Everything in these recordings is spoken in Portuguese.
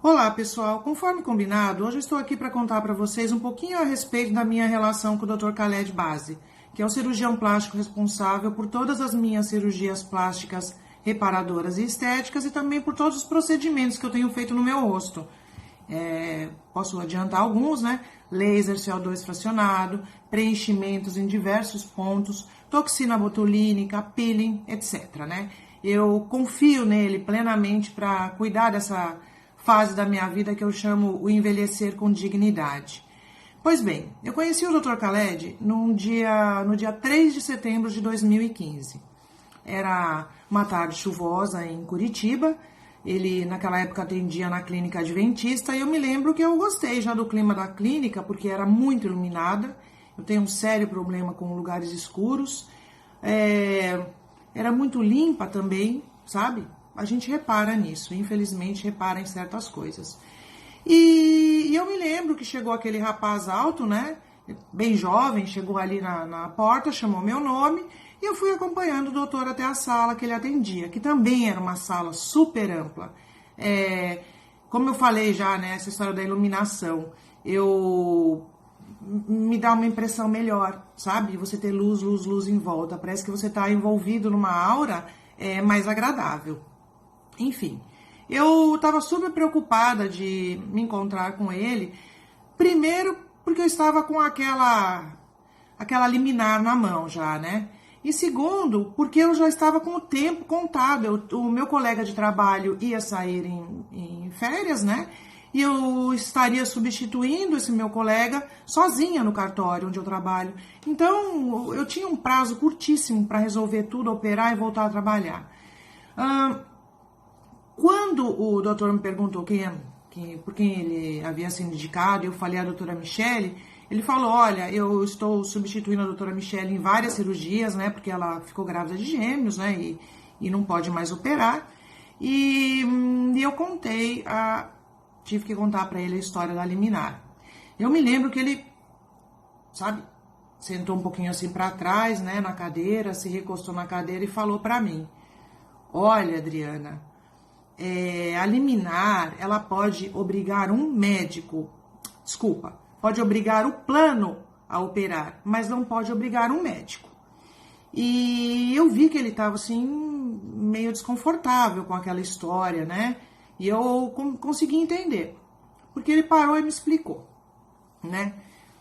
Olá, pessoal. Conforme combinado, hoje eu estou aqui para contar para vocês um pouquinho a respeito da minha relação com o Dr. Khaled Base, que é o cirurgião plástico responsável por todas as minhas cirurgias plásticas reparadoras e estéticas e também por todos os procedimentos que eu tenho feito no meu rosto. Posso adiantar alguns, né? Laser CO2 fracionado, preenchimentos em diversos pontos, toxina botulínica, peeling, etc, né? Eu confio nele plenamente para cuidar dessa fase da minha vida que eu chamo o envelhecer com dignidade. Pois bem, eu conheci o Dr. Khaled no dia 3 de setembro de 2015. Era uma tarde chuvosa em Curitiba. Ele, naquela época, atendia na clínica adventista e eu me lembro que eu gostei já do clima da clínica, porque era muito iluminada. Eu tenho um sério problema com lugares escuros. Era muito limpa também, sabe? A gente repara nisso, infelizmente repara em certas coisas. E eu me lembro que chegou aquele rapaz alto, né? Bem jovem, chegou ali na porta, chamou meu nome e eu fui acompanhando o doutor até a sala que ele atendia, que também era uma sala super ampla. Como eu falei já, né? Essa história da iluminação, me dá uma impressão melhor, sabe? Você ter luz, luz, luz em volta. Parece que você está envolvido numa aura mais agradável. Enfim, eu estava super preocupada de me encontrar com ele. Primeiro, porque eu estava com aquela liminar na mão já, né? E segundo, porque eu já estava com o tempo contado. O meu colega de trabalho ia sair em férias, né? E eu estaria substituindo esse meu colega sozinha no cartório onde eu trabalho. Então, eu tinha um prazo curtíssimo para resolver tudo, operar e voltar a trabalhar. Quando o doutor me perguntou por quem ele havia sido indicado, eu falei a doutora Michele, ele falou, olha, eu estou substituindo a doutora Michele em várias cirurgias, né, porque ela ficou grávida de gêmeos, né, e não pode mais operar. E eu tive que contar para ele a história da liminar. Eu me lembro que ele, sabe, sentou um pouquinho assim para trás, né, na cadeira, se recostou na cadeira e falou para mim, olha, Adriana, a liminar, ela pode obrigar pode obrigar o plano a operar, mas não pode obrigar um médico. E eu vi que ele estava assim, meio desconfortável com aquela história, né? E eu consegui entender, porque ele parou e me explicou, né?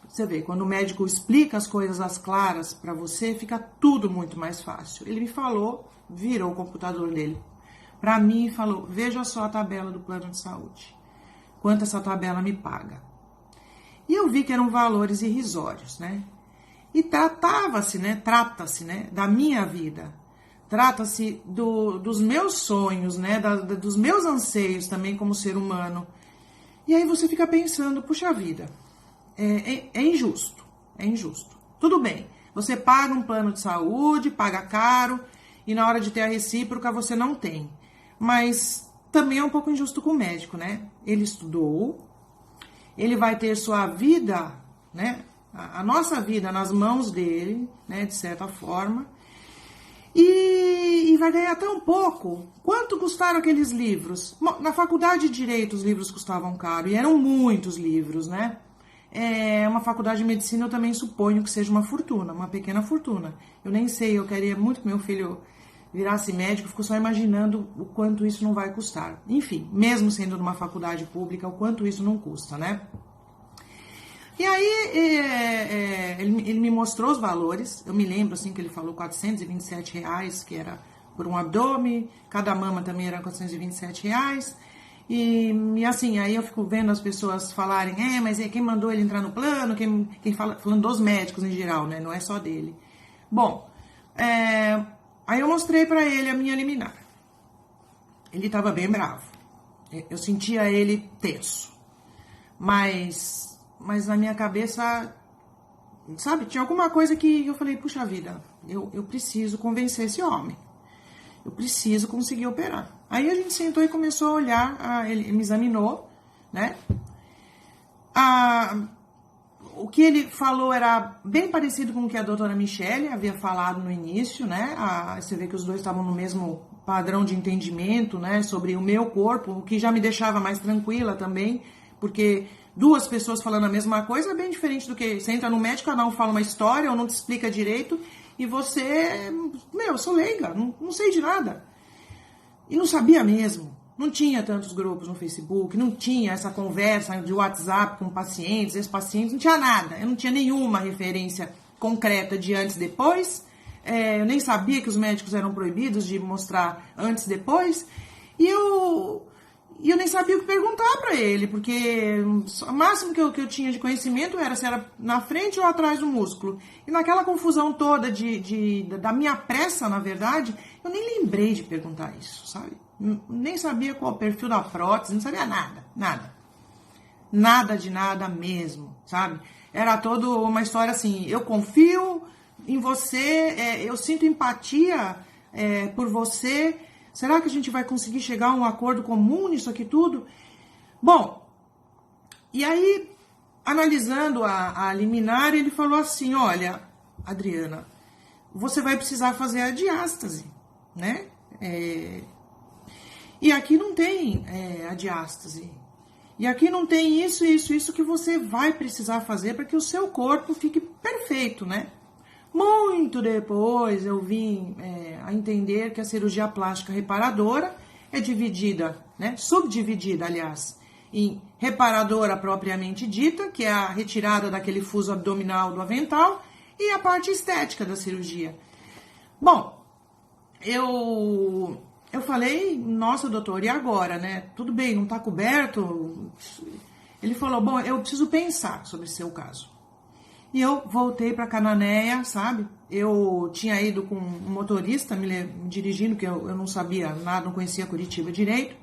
Você vê, quando o médico explica as coisas às claras para você, fica tudo muito mais fácil. Ele me falou, virou o computador dele para mim e falou, veja só a tabela do plano de saúde, quanto essa tabela me paga. E eu vi que eram valores irrisórios, né? E trata-se, né, da minha vida, trata-se dos meus sonhos, né, dos meus anseios também como ser humano. E aí você fica pensando, puxa vida, é injusto, é injusto. Tudo bem, você paga um plano de saúde, paga caro, e na hora de ter a recíproca você não tem. Mas também é um pouco injusto com o médico, né? Ele estudou, ele vai ter sua vida, né? A nossa vida nas mãos dele, né? De certa forma. E vai ganhar tão pouco. Quanto custaram aqueles livros? Bom, na faculdade de Direito os livros custavam caro, e eram muitos livros, né? Uma faculdade de medicina eu também suponho que seja uma fortuna, uma pequena fortuna. Eu nem sei, eu queria muito que meu filho virasse médico, fico só imaginando o quanto isso não vai custar. Enfim, mesmo sendo numa faculdade pública, o quanto isso não custa, né? E aí, ele me mostrou os valores, eu me lembro, assim, que ele falou R$427, que era por um abdômen, cada mama também era R$427, e assim, aí eu fico vendo as pessoas falarem, mas quem mandou ele entrar no plano, quem falando dos médicos em geral, né, não é só dele. Bom, aí eu mostrei pra ele a minha liminar. Ele tava bem bravo. Eu sentia ele tenso. Mas na minha cabeça, sabe, tinha alguma coisa que eu falei, puxa vida, eu preciso convencer esse homem. Eu preciso conseguir operar. Aí a gente sentou e começou a olhar, ele me examinou, né? O que ele falou era bem parecido com o que a doutora Michele havia falado no início, né? Você vê que os dois estavam no mesmo padrão de entendimento, né, sobre o meu corpo, o que já me deixava mais tranquila também, porque duas pessoas falando a mesma coisa é bem diferente do que você entra no médico, cada um fala uma história ou não te explica direito, e você, eu sou leiga, não sei de nada. E não sabia mesmo. Não tinha tantos grupos no Facebook, não tinha essa conversa de WhatsApp com pacientes, ex-pacientes, não tinha nada. Eu não tinha nenhuma referência concreta de antes e depois. Eu nem sabia que os médicos eram proibidos de mostrar antes e depois. E eu nem sabia o que perguntar para ele, porque o máximo que eu tinha de conhecimento era se era na frente ou atrás do músculo. E naquela confusão toda da minha pressa, na verdade, eu nem lembrei de perguntar isso, sabe? Nem sabia qual o perfil da prótese, não sabia nada, nada. Nada de nada mesmo, sabe? Era toda uma história assim, eu confio em você, eu sinto empatia por você. Será que a gente vai conseguir chegar a um acordo comum nisso aqui tudo? Bom, e aí, analisando a liminar, ele falou assim, olha, Adriana, você vai precisar fazer a diástase, né? E aqui não tem a diástase. E aqui não tem isso que você vai precisar fazer para que o seu corpo fique perfeito, né? Muito depois eu vim a entender que a cirurgia plástica reparadora é dividida, né? Subdividida, aliás, em reparadora propriamente dita, que é a retirada daquele fuso abdominal do avental, e a parte estética da cirurgia. Bom, eu falei, nossa, doutor, e agora, né? Tudo bem, não tá coberto? Ele falou, bom, eu preciso pensar sobre o seu caso. E eu voltei para Cananéia, sabe? Eu tinha ido com um motorista me dirigindo, que eu não sabia nada, não conhecia Curitiba direito.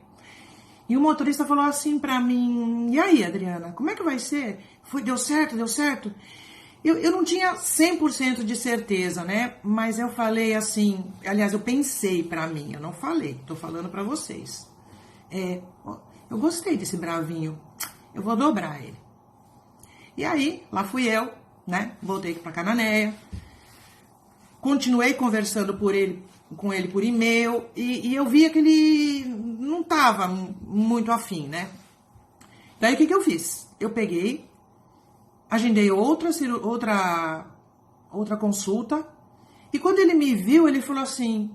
E o motorista falou assim para mim, e aí, Adriana, como é que vai ser? Deu certo, deu certo? Eu não tinha 100% de certeza, né? Mas eu falei assim, aliás, eu pensei para mim, eu não falei, tô falando para vocês. Eu gostei desse bravinho, eu vou dobrar ele. E aí, lá fui eu, né? Voltei para Cananéia, continuei conversando com ele por e-mail e eu via que ele não estava muito afim, né? Daí o que eu fiz? Eu peguei, agendei outra consulta e quando ele me viu, ele falou assim,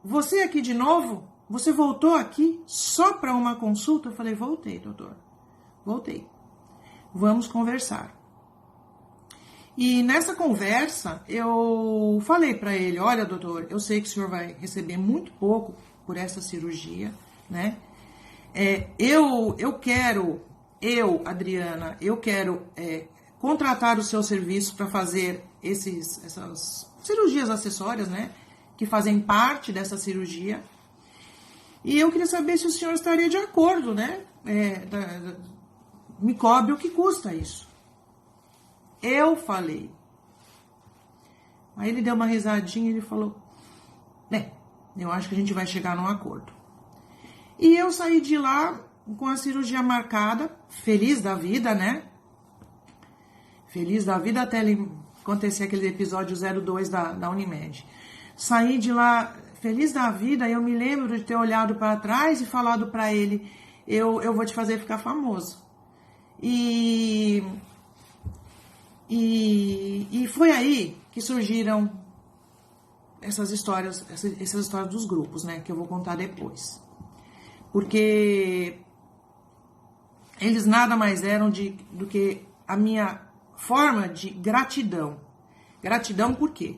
você aqui de novo? Você voltou aqui só para uma consulta? Eu falei, voltei, doutor, voltei. Vamos conversar. E nessa conversa, eu falei para ele, olha, doutor, eu sei que o senhor vai receber muito pouco por essa cirurgia, né? Adriana, eu quero contratar o seu serviço para fazer essas cirurgias acessórias, né? Que fazem parte dessa cirurgia. E eu queria saber se o senhor estaria de acordo, né? Me cobre o que custa isso. Eu falei. Aí ele deu uma risadinha e ele falou, eu acho que a gente vai chegar num acordo. E eu saí de lá com a cirurgia marcada, feliz da vida, né? Feliz da vida até acontecer aquele episódio 02 da Unimed. Saí de lá feliz da vida, eu me lembro de ter olhado para trás e falado para ele, eu vou te fazer ficar famoso. E foi aí que surgiram essas histórias dos grupos, né? Que eu vou contar depois. Porque eles nada mais eram do que a minha forma de gratidão. Gratidão por quê?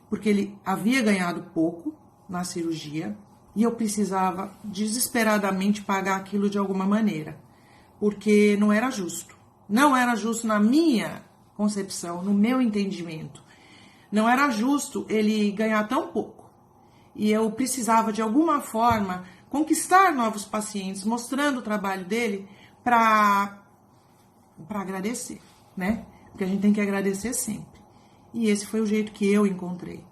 Porque ele havia ganhado pouco na cirurgia e eu precisava desesperadamente pagar aquilo de alguma maneira. Porque não era justo. Não era justo na minha concepção, no meu entendimento. Não era justo ele ganhar tão pouco. E eu precisava, de alguma forma, conquistar novos pacientes, mostrando o trabalho dele para agradecer, né? Porque a gente tem que agradecer sempre. E esse foi o jeito que eu encontrei.